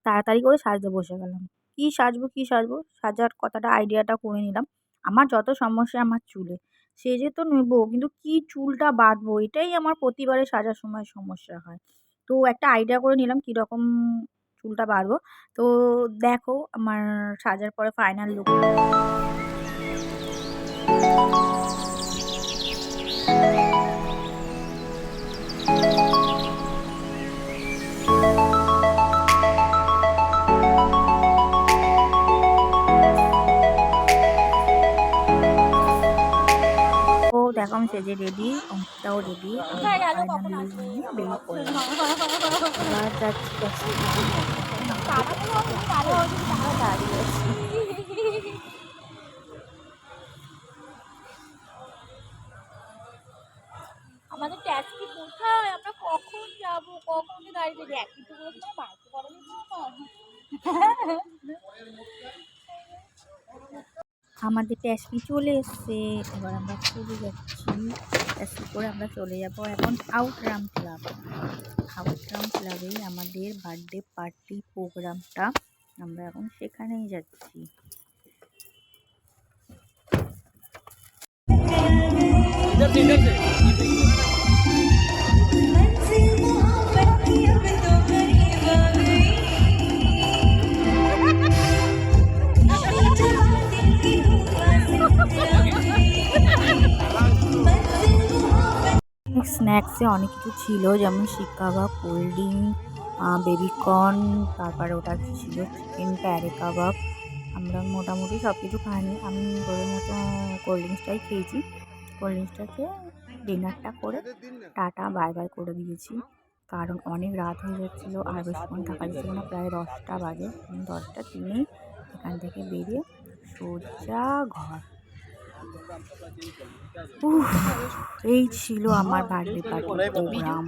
তাড়াতাড়ি করে সাজতে বসে গেলাম। কি সাজবো, কি সাজবো? সাজার কথাটা আইডিয়াটা করে নিলাম। আমার যত সমস্যা আমার চুলে। সেজে তো নেবো কিন্তু কি চুলটা বাঁধবো এটাই আমার প্রতিবারে সাজার সময় সমস্যা হয়। তো একটা আইডিয়া করে নিলাম কিরকম চুলটা বাঁধবো। তো দেখো আমার সাজার পরে ফাইনাল লুক। ও দেখো আমি সেজে রেডি, অঙ্কিতাও রেডি। ফাইনাল লুক নিয়ে বেরিয়ে পড়লাম। এবার যাচ্ছি দাঁড়িয়ে আছি। আমাদের ট্যাক্সি কোথায়? আমরা কখন যাবো? কখন দাঁড়িয়ে থাকি? একই তো বলছিলাম বাড়িতে করেনি তো আমাদের ট্যাক্সি চলে এসছে। এবার আমরা চলে যাচ্ছি। ট্যাক্সি করে আমরা চলে যাবো এখন আউটরাম ক্লাব। আউটরাম ক্লাবে আমাদের বার্থডে পার্টি প্রোগ্রামটা আমরা এখন সেখানেই যাচ্ছি। স্ন্যাক্সে অনেক কিছু ছিল যেমন শিক কাবাব, কোল্ড ড্রিঙ্ক, বেবিকর্ন, তারপরে ওটা ছিল চিকেন প্যারে কাবাব। আমরা মোটামুটি সব কিছু খাইনি, আমি ওদের মতো কোল্ড ড্রিঙ্কসটাই খেয়েছি। কোল্ড ড্রিঙ্কসটা খেয়ে ডিনারটা করে টাটা বাই বাই করে দিয়েছি, কারণ অনেক রাত হয়ে যাচ্ছিলো আর বেশিক্ষণ থাকা যাচ্ছিল না। প্রায় 10টা বাজে। 10টা 3 এখান থেকে বেরিয়ে সোজা ঘর। এই ছিল আমার বার্থডে পার্টি প্রোগ্রাম।